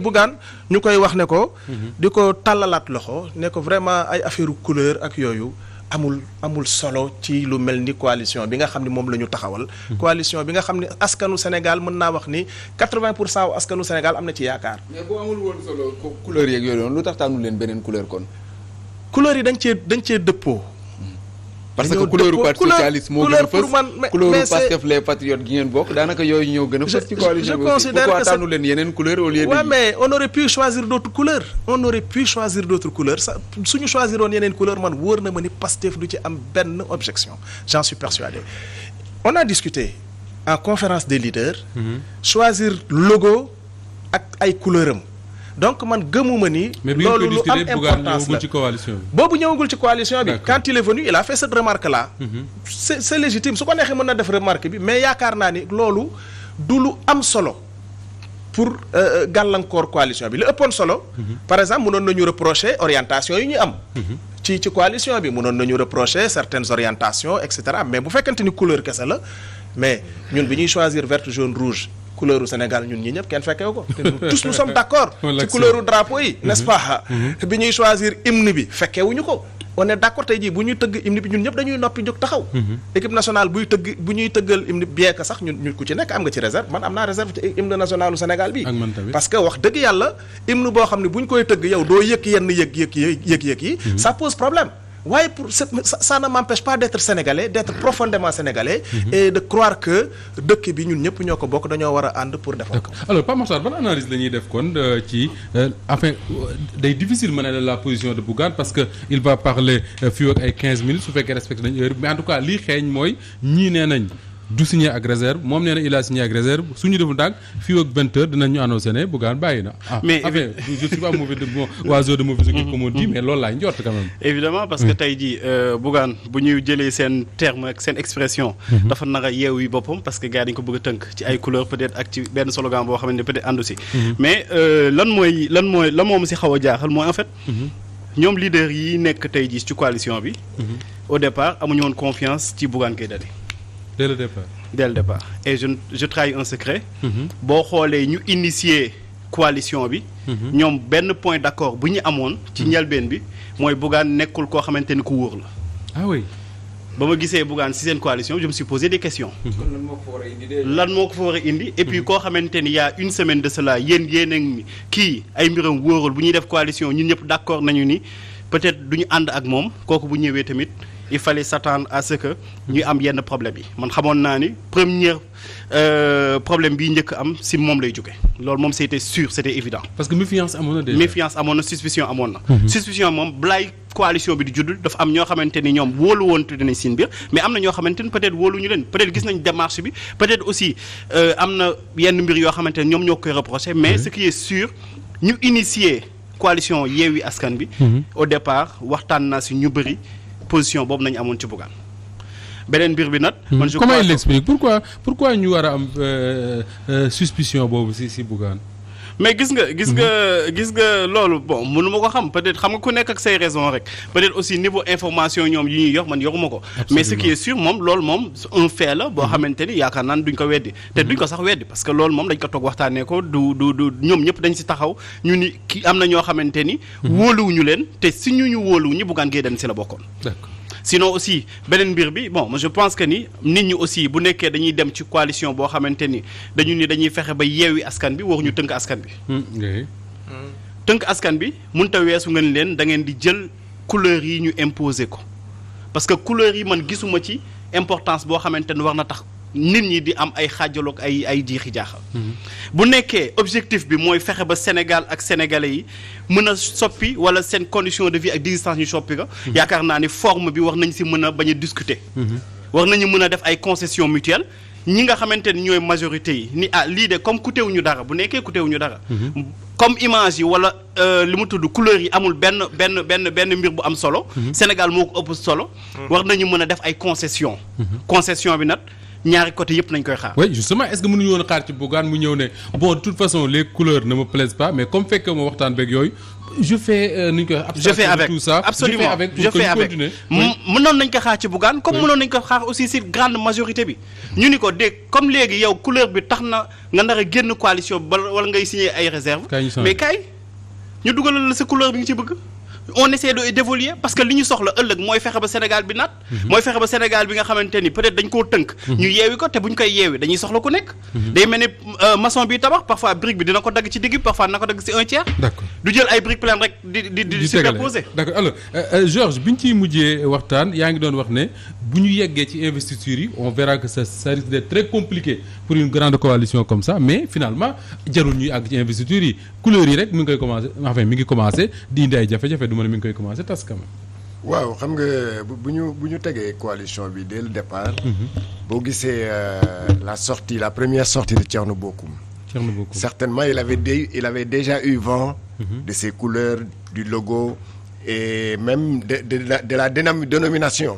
Bougane ñu koy wax ne ko. di ko tàllalaat loxo ne ko vraiment ay affaire couleur ak yooyu amul solo ci lu mel ni coalition bi nga xam ne moom la ñu taxawal. coalition bi nga xam ne askanu Sénégal mën naa wax ni 80% askanu Sénégal am na ci yaakaar. mais bu amul woon solo couleur yeeg yooyu noonu lu tax tànnu leen beneen couleur kon. couleur yi dañ cee dëppoo. parce que couleur parti socialiste moo gën a fës couleur Pastef les patriotes gi ngeen bokk daanaka yooyu ñoo gën a fës ci coalition bi aussi pourquoi tànnu leen yeneen couleur au lieu de ouais, mais on aurait pu choisir d'autres couleurs suñu choisir woon yeneen couleur man wóor na ma ni Pastef du ci am benn objection j'en suis persuadé. On a discuté en conférence des leaders choisir logo ak ay couleur am donc man gëmuma ni. loolu lu am importance la boobu ñëwagul ci coalition bi. quand il est venu il a fait cette remarque là. c'est légitime su ko neexee mën na def remarque bi mais yaakaar naa ni loolu du lu am solo pour gàllankoor coalition bi li ëppoon solo. par exemple mënoon nañu reprocher orientation yi ñu am. ci coalition bi mënoon nañu reprocher certaines orientations et cetera mais bu fekkente ni couleur kese la mais ñun bi ñuy choisir vert jaune rouge. couleur u Sénégal ñun ñi ñëpp kenn fekkewu ko tous nous sommes d'accord ci couleur u drapeau yi n'est-ce pas bi ñuy choisir hymne bi fekkewuñu ko on est d'accord tey jii bu ñuy tëgg hymne bi ñun ñëpp dañuy noppi jóg taxaw équipe nationale bu ñuy tëggal hymne bien que sax ñun ku ci nekk am nga ci réserve man am naa réserve ci hymne national u Sénégal bi parce que wax dëgg yàlla hymne boo xam ne bu ñu koy tëgg yow doo yëg yenn yëg yi ça pose problème waaye ça ne m'empêche pas d'être sénégalais d'être profondément sénégalais et de croire que dëkk bi ñun ñëpp ñoo ko bokk dañoo war a ànd pour defar ko. alors Pape Makhtar ban analyse la ñuy def kon ci enfin day difficile mën a la position de Bougane parce que il va parler fii ak ay 15 minutes su fekkee respecté nañ heure mais en tout cas lii xeeñ mooy ñii nee nañ du signé ak réserve moom nee na il a signé ak réserve suñu defu ndànk fii ak 20 heures dinañ ñu annoncé ne Bougane bàyyi na. mais enfin je suis pas mauvais de bon oiseau de mauvaise équipe comme on dit mais loolu laay njort quand même. évidemment parce que tey jii Bougane bu ñuy jëlee seen terme ak seen expression. dafa nar a yeewu yi boppam parce que gars dañu ko bëgg a tënk ci ay couleurs peut-être ak ci benn slogan boo xamante ne peut-être àndu si. mais lan moom si xaw a jaaxal mooy en fait. ñoom leader yi nekk tey jii ci coalition bi. au départ amuñu woon confiance ci Bougane Gueye Dany. dès le départ et je trahis un secret. boo xoolee ñu initier coalition bi. ñoom benn point d'accord bu ñu amoon. ci njëlbeen bi mooy Bougane nekkul koo xamante ni ku wóor la. ah oui. ba ma gisee Bougane ci seen coalition je me suis posé des questions. lan moo ko fa war a indi et puis koo xamante ni y a une semaine de cela yéen a kii ay mbiram wóorul bu ñuy def coalition ñun ñëpp d'accord nañu ni peut-être du ñu ànd ak moom kooku bu ñëwee tamit. il fallait s'attendre à ce que ñu am yenn problème yi man xamoon naa ni première problème bii njëkk am si moom lay jóge loolu moom c'était sûr c'était évident. parce que méfiance amoon na déjà. méfiance amoon na suspicion amoon na. suspicion moom balay coalition bi di judd dafa am ñoo xamante ni ñoom wóolu woon tuuti nañ seen biir mais am na ñoo xamante ni peut-être wóoluñu leen peut-être gis nañ démarche bi peut-être aussi am na yenn mbir yoo xamante ni ñoom ñoo koy reprocher mais ce qui est sûr ñu initier coalition Yewwi Askan bi. au départ waxtaan naa si ñu bëri. position boobu nañu amoon ci Bougane beneen mbir bi nag. man je comment il l'explique pourquoi ñu war a am suspicion boobu si Bougane. mais gis nga loolu bon mënu ma ko xam peut-être xam nga ku nekk ak say raisons rek peut-être aussi niveau information ñoom yi ñuy yor man yoruma ko. mais ce qui est sûr moom loolu moom un fait la boo xamante ni yaakaar naan duñ ko weddi. te duñ ko sax weddi parce que loolu moom dañ ko toog waxtaanee ko du ñoom ñëpp dañ si taxaw ñu ni ki am na ñoo xamante ni. wóoluwuñu leen te si ñu wóoluwuñu Bougane Gueye Dany si la bokkoon. d'accord. sinon aussi beneen mbir bi bon je pense que ni nit ñi aussi bu nekkee dañuy dem ci coalition boo xamante ni dañuy fexe ba yeewi askan bi waruñu tënk askan bi. tënk askan bi mënut a weesu ngeen leen da ngeen di jël couleurs yi ñu imposer ko parce que couleurs yi man gisuma ci importance boo xamante ni war na tax nit ñi di am ay xaajaloog ay jiixi jaaxal. bu nekkee objectif bi mooy fexe ba Sénégal ak sénégalais yi mën a soppi wala seen condition de vie ak d'existence ñu soppi ko. yaakaar naa ni forme bi war nañ si mën a bañ a discuter. war nañu mën a def ay concessions mutuelles ñi nga xamante ni ñooy majorité yi ni lii de comme coûtewuñu dara bu nekkee coûtewuñu dara. comme image yi wala li mu tudd couleur yi amul benn mbir bu am solo. Sénégal moo ko ëpp solo. war nañu mën a def ay concessions. concession bi nag. ñaari côté yëpp nañ koy xaar. oui justement est-ce que mënuñu woon xaar ci Bougane mu ñëw ne bon de toute façon les couleurs ne me plaisent pas mais comme fekkee ma waxtaan beeg yooyu je fais nu ñu koy abstraction de tout ça. Absolument je fais avec mënoon nañ ko xaar ci Bougane comme mënoon nañ ko xaar aussi ci grande majorité bi. ñu ni ko dégg comme léegi yow couleur bi tax na nga nar a génn coalition bi wala ngay signer ay réserves. mais kay ñu dugalal la sa couleur bi nga ci bëgg. on essaie d'évoluer parce que li ñu soxla ëllëg mooy fexe ba Sénégal bi naat. mooy fexe ba Sénégal bi nga xamante ni peut-être dañ koo tënk. ñu yeewi ko te bu ñu koy yeewi dañuy soxla ku nekk. day mel ni maçon bi tabax parfois brique bi dina ko dagg ci digg bi parfois dina ko dagg ci un tiers. d'accord du jël ay briques pleines rek di superposer. d'accord alors Georges bi ñu ciy mujjee waxtaan yaa ngi doon wax ne bu ñu yeggee ci investiture yi on verra que ça risque d'être très compliqué pour une grande coalition comme ça mais finalement jarul ñuy àgg ci investiture yi couleur yi rek mi ngi koy commencer enfin mi ngi commencer di indi ay jafe-jafe du ma ne mi ngi koy commencer tas quand même. waaw xam nga bu ñu tegee coalition bi dès le départ. boo gisee la première sortie de Thierno Bocoum. Certainement il avait déjà eu vent. de ses couleurs, du logo et même de la dénomination.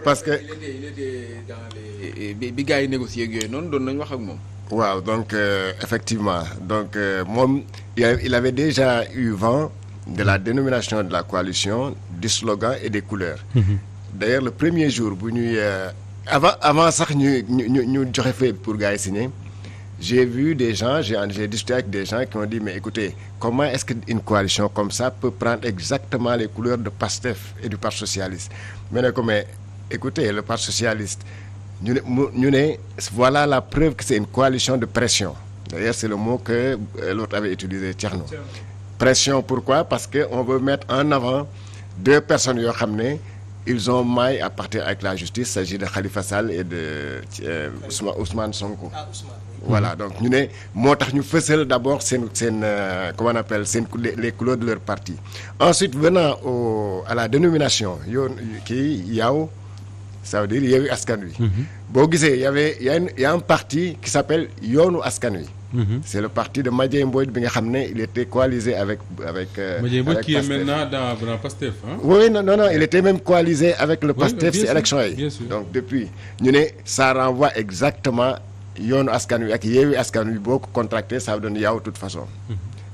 parce que il était dans les bi gars yi négocier ak yooyu noonu doon nañu wax ak moom. waaw donc effectivement donc moom il avait déjà eu vent de la dénomination de la coalition, du slogan et des couleurs. D'ailleurs le premier jour bu ñuy avant sax ñu joxe feuille pour gars yi signer. J'ai vu des gens, j'ai discuté avec des gens qui ont dit mais écoutez, comment est-ce qu'une coalition comme ça peut prendre exactement les couleurs de PASTEF et du Parti socialiste? Mais écoutez, le Parti socialiste, voilà la preuve que c'est une coalition de pression. D'ailleurs, c'est le mot que l'autre avait utilisé, Thierno. Pression, pourquoi? Parce qu'on veut mettre en avant deux personnes qui ont ramené. Ils ont maille à partir avec la justice. Il s'agit de Khalifa Sall et de Ousmane Sonko. Voilà, donc ñu ne moo tax ñu fësal d'abord comment on appelle les couleurs de leur parti. Ensuite, venant à la dénomination yoon kii Yaaw, ça veut dire Yewwi Askan Wi. Boo gisee il y a un parti qui s'appelle Yoonu Askan Wi. C'est le parti de Madiaye Mbodj bi nga xam ne il était coalisé avec Madiaye Mbodj qui est maintenant dans PASTEF, hein? Oui, non, il était même coalisé avec le PASTEF ci élection yi. Donc depuis ñu ne ça renvoie exactement Yoonu Askan Wi ak Yewwi Askan Wi boo ko contracté ça donne Yaaw de toute façon.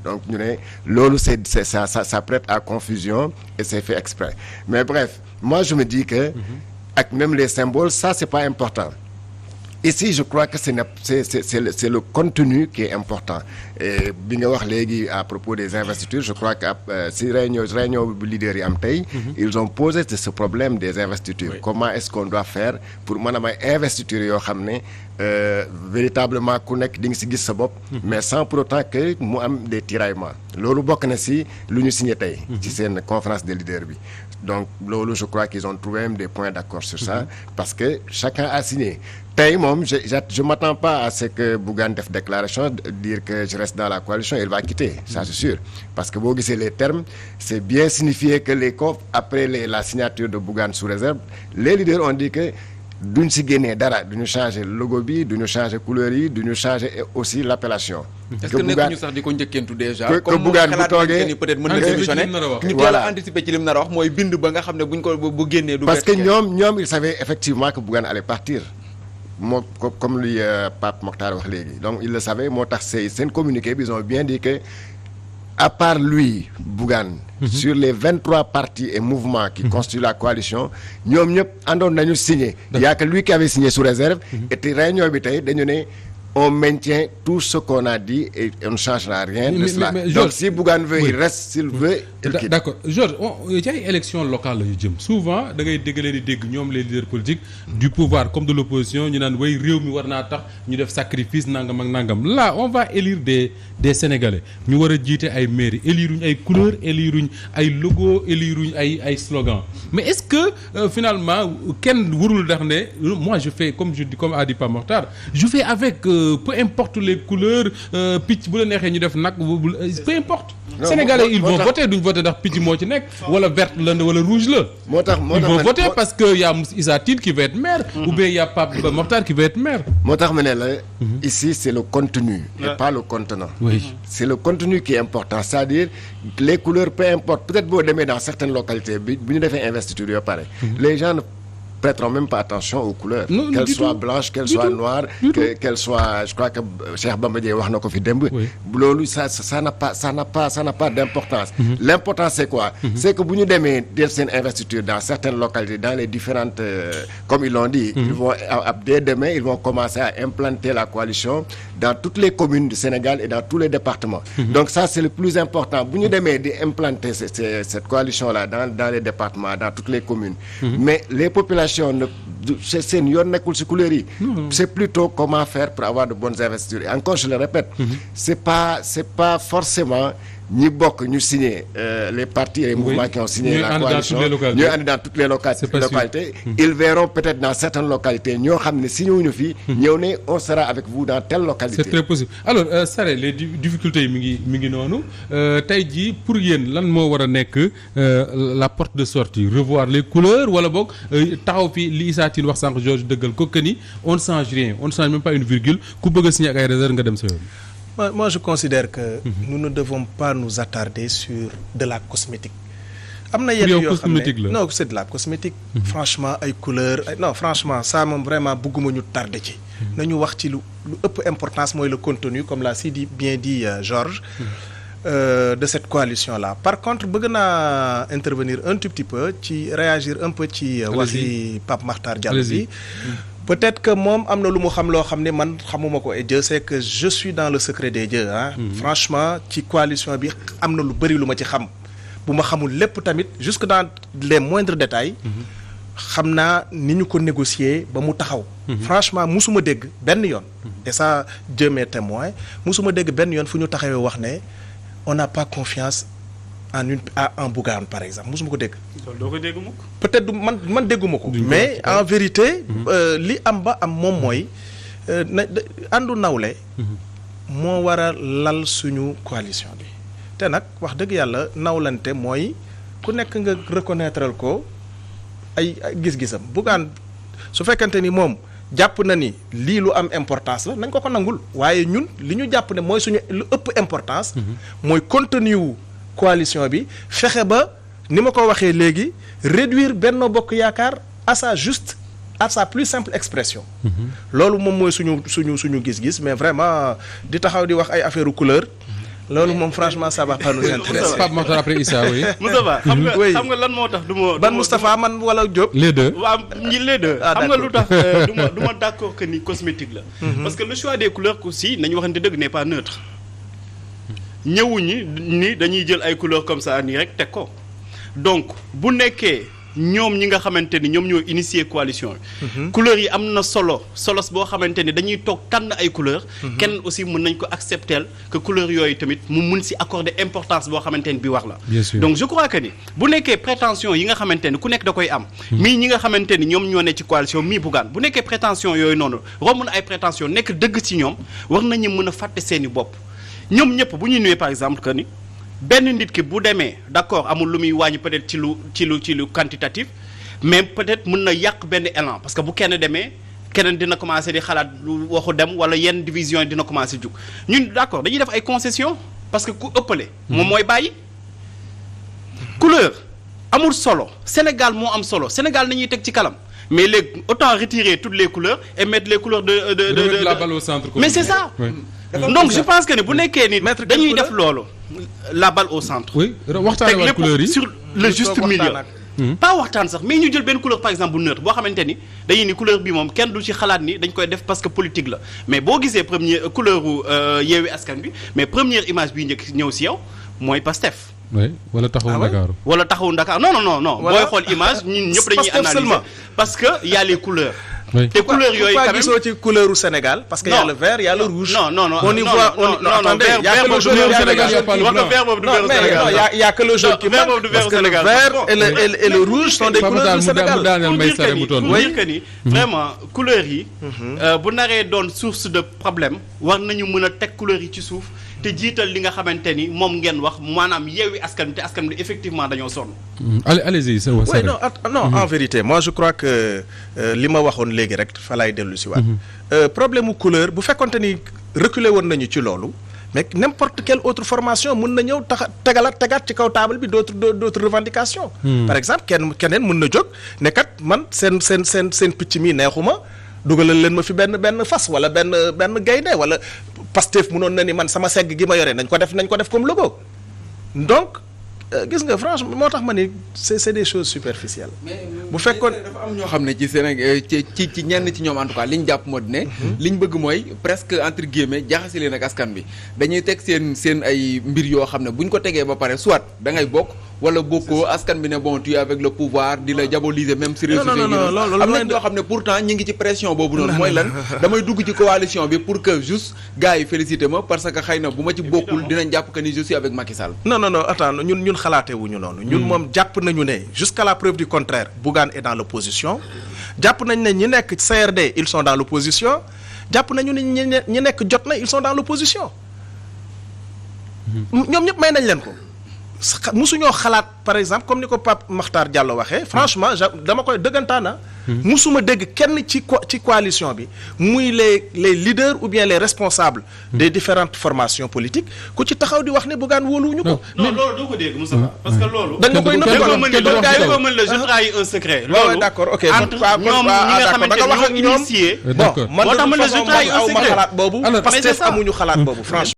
Donc ñu ne loolu ça prête à confusion et c'est fait exprès. Mais bref, moi je me dis que ak même les symboles ça c'est pas important. Ici je crois que c'est le contenu qui est important et bi nga wax léegi à propos des investitures je crois que si réunion bu leader yi am tey ils ont posé ce problème des investitures. Oui. Comment est-ce qu'on doit faire pour maanaam ay investitures yoo xam ne véritablement ku nekk di nga si gis sa bopp mais sans pour autant que mu am des tiraillements loolu bokk na si lu ñu signé tey ci seen conférence des leaders bi. Donc loolu je crois qu'ils ont trouvé même des points d'accord sur ça parce que chacun a signé. Tey moom je m'attends pas à ce que Bougane def déclaration dire que je reste dans la coalition il va quitter ça c'est sûr parce que boo gisee les termes c'est bien signifié que après la signature de Bougane sous réserve les leaders ont dit que duñ si génnee dara duñu changer logo bi duñu changer couleur yi duñu changer aussi l'appellation. Est-ce que nekk ñu sax di ko njëkkentu déjà que Bougane bu toogee ni peut-être mën na démissionner ñu teel a anticiper ci li mu nar a wax mooy bind ba nga xam ne buñ ko bu génnee du parce que ñoom ils savaient effectivement que Bougane allait partir moo comme li Pape Mokhtar wax léegi donc ils le savaient moo tax seen communiqué bi ils ont bien dit que à part lui Bougane sur les 23 partis et mouvements qui constituent la coalition ñoom ñëpp àndoon nañu signé il y a que lui qui avait signé sous réserve et réunion bi tey dañu ne on maintient tout ce qu'on a dit et on ne changera rien de cela. Donc si Bougane veut il reste s'il veut il quitte. D'accord Georges ci ay élections locales la ñu jëm souvent da ngay dégg ñoom les leaders politiques du pouvoir comme de l'opposition ñu naan way réew mi war naa tax ñu def sacrifice nangam ak nangam là on va élire des Sénégalais ñu war a jiite ay mairies éliruñ ay couleurs éliruñ ay logos éliruñ ay slogans mais est-ce que finalement kenn warul dax ne moi je fais comme a dit Pape Mokhtar je fais avec peu importe les couleurs picc bu la neexee ñu def nag peu importe. Sénégalais ils vont voter duñ voter ndax picc moo ci nekk wala vert la wala rouge la. moo tax ils vont voter parce que y a Issa Tine qui va être maire. ou bien y a Pape Mokhtar qui va être maire. moo tax ma ne la ici c'est le contenu. et pas le contenant. Oui. C'est le contenu qui est important c'est-à-dire les couleurs peu importe peut-être boo demee dans certaines localités bi ñu defee investiture yoo pare. les gens prêteront même pas attention aux couleurs. Qu'elles soient blanches, qu'elles soient noires, qu'elles soient, je crois que Cheikh Bamba Dièye wax na ko fi démb. loolu ça n'a pas d'importance. L'important c'est quoi? C'est que bu ñu demee def seen investiture dans certaines localités, dans les différentes, comme ils l'ont dit, ils vont dès demain ils vont commencer à implanter la coalition dans toutes les communes du Sénégal et dans tous les départements. Donc ça c'est le plus important. Bu ñu demee di implanter cette coalition là dans les départements, dans toutes les communes. Mais les populations seen yoon nekkul ci couleur yi. C'est plutôt comment faire pour avoir de bonnes investitures. Et encore je le répète, c'est pas forcément ñi bokk ñu signer les partis et les mouvements qui ont signé la coalition ñooy ànd dans toutes les localités. Ils verront peut-être dans certaines localités ñoo xam ne signé wuñu fii ñëw ne on sera avec vous dans telle localité. C'est très possible. Alors Sare les difficultés yi mi ngi noonu tey jii pour yéen lan moo war a nekk la porte de sortie, revoir les couleurs wala boog taxaw fi li Issa Tine wax sànq Georges dëggal ko que ni on ne change rien, on ne change même pas une virgule, ku bëgg a signer ak ay réserve nga dem sa yoon. Moi, je considère que nous ne devons pas nous attarder sur de la cosmétique. Non, c'est de la cosmétique. Franchement, ay couleurs. Non, franchement, ça moom vraiment bëgguma ñu tardé ci. Nañu wax ci lu ëpp importance mooy le contenu, comme l'a bien dit Georges, de cette coalition-là. Par contre, bëgg naa intervenir un tout petit peu, réagir un peu ci waxi Pape Makhtar Diallo bi. Peut-être que moom am na lu mu xam loo xam ne man xamuma ko et Dieu sait que je suis dans le secret des dieux ah. Franchement ci coalition bi am na lu bëri lu ma ci xam bu ma xamul lépp tamit jusque dans les moindres détails. xam naa ni ñu ko négocier ba mu taxaw. Franchement musuma dégg benn yoon. et ça Dieu m'est témoin musuma dégg benn yoon fu ñu taxawee wax ne on n'a pas confiance en Bougane par exemple musuma ko dégg. doo ko dégg mukk. peut-être man dégguma ko. mais en vérité. li am ba am moom mooy àndu nawle. moo war a lal suñu coalition bi. te nag wax dëgg yàlla nawlante mooy ku nekk nga reconnaître ko ay gis-gisam Bougane su fekkante ni moom jàpp na ni lii lu am importance la nañ ko nangul waaye ñun li ñu jàpp ne mooy suñu lu ëpp importance. mooy contenu wu coalition bi fexe ba ni ma ko waxee léegi réduire Benno Bokk Yaakaar à sa plus simple expression. loolu moom mooy suñu gis-gis mais vraiment di taxaw di wax ay affaire couleur. loolu moom franchement ça va pas nous intéresser. Pape Makhtar après Issa oui. Moustapha xam nga lan moo tax du ma. ban Moustapha man wala Diop. les deux waaw les deux. xam nga lu tax du ma d'accord que ni cosmétique la. parce que le choix des couleurs aussi nañu waxante dëgg n'est pas neutre. ñëwuñu ni dañuy jël ay couleurs comme ça nii rek teg ko donc bu nekkee ñoom ñi nga xamante ni ñoom ñoo initier coalition yi. couleurs yi am na solos boo xamante ni dañuy toog tànn ay couleurs. kenn aussi mën nañ ko accepter que couleurs yooyu tamit mu mun si accorder importance boo xamante ni bi wax la. bien sûr donc je crois que ni bu nekkee prétention yi nga xamante ni ku nekk da koy am. mii ñi nga xamante ni ñoom ñoo ne ci coalition mii Bougane bu nekkee prétention yooyu noonu romb na ay prétention nekk dëgg ci ñoom war nañu mën a fàtte seeni bopp. ñoom ñëpp bu ñu nuwee par exemple que ni benn nit ki bu demee d'accord amul lu muy wàññi peut-être ci lu quantitatif mais peut-être mën na yàq benn élan parce que bu kenn demee keneen dina commencer di xalaat lu waxu dem wala yenn division yi dina commencer jug ñun d'accord dañuy def ay concessions parce que ku ëppale. moom mooy bàyyi. couleur amul solo Sénégal moo am solo Sénégal nañuy teg ci kalam mais léegi autant retirer toutes les couleurs et mettre les couleurs de la balle au centre. mais c'est ça. Oui. Donc je pense que ne bu nekkee ni dañuy def loolu la balle au centre. oui waxtaanee waat couleur yi sur le juste milieu. pas waxtaan sax mais ñu jël benn couleur par exemple bu neutre boo xamante ni dañuy ni couleur bi moom kenn du ci xalaat ni dañ koy def parce que politique la mais boo gisee première couleur Yewwi Askan bi mais première image bi njëkk ñëw ci yow mooy Pastef. oui wala taxawu Ndakaaru. wala taxawu Ndakaaru non. booy xool image ñun ñëpp dañuy analyser parce que y a les couleurs. oui te couleurs yooyu quand même gisoo ci couleur u Sénégal parce que y a le vert y a le rouge. non on y voit vert boobu du y a que le jaune qui manque parce que le vert et le rouge sont des couleurs du Sénégal. pour dire que ni vraiment couleurs yi bu naree doon source de problème war nañu mën a teg couleurs yi ci suuf te jiital li nga xamante ni moom ngeen wax maanaam Yewwi Askan te askan bi effectivement dañoo sonn. allez-y c'est oui non en vérité moi je crois que li ma waxoon léegi rek fa laay dellu si waat problème mu couleur bu fekkonte ni reculer woon nañu ci loolu mais n'importe quelle autre formation mën na ñëw tegaat ci kaw table bi d'autres revendications. Par exemple keneen mën na jóg ne kat man seen picc mi neexuma dugalal leen ma fi benn fas wala benn gaynde wala Pastef mënoon na ni man sama segg gi ma yore nañ ko def comme logo donc gis nga franchement moo tax ma ni c'est des choses superficielles. bu fekkoon dafa am ñoo xam ne ci Sénégal ci ñenn ci ñoom en tout cas li ñu jàpp moo di ne. li ñu bëgg mooy presque entre guillemets jaxase leen ak askan bi dañuy teg seen ay mbir yoo xam ne bu ñu ko tegee ba pare soit da ngay bokk wala bokkoo askan bi ne bon tu es avec le pouvoir di la diaboliser même si réseaux sociaux yi am nañ ñoo xam ne pourtant ñi ngi ci pression boobu noonu mooy lan damay dugg ci coalition bi pour que juste gars yi félicité ma parce que xëy na bu ma ci bokkul dinañ jàpp que ni je suis avec Macky Sall. non attends ñun xalaatee wuñu noonu. ñun moom jàpp nañu ne jusqu'à la preuve du contraire Bougane est dans l'opposition jàpp nañ ne ñi nekk CRD ils sont dans l'opposition jàpp nañu ne ñi nekk Jotna ils sont dans l'opposition ñoom ñëpp may nañ leen ko. musuñoo xalaat par exemple comme ni ko Pape Makhtar Diallo waxee franchement dama koy dëggantaana musuma dégg kenn ci coalition bi muy les leaders ou bien les responsables des différentes formations politiques ku ci taxaw di wax ne Bougane wóoluwuñu ko. non loolu doo ko dégg Moustapha parce que loolu. dañ ma koy nëbb mën la je trahis un secret. loolu d'accord ok entre ñoom ñi nga xamante ne ñoo initié. bon man de toute façon aw ma xalaat boobu. alors Pastef amuñu xalaat boobu franchement.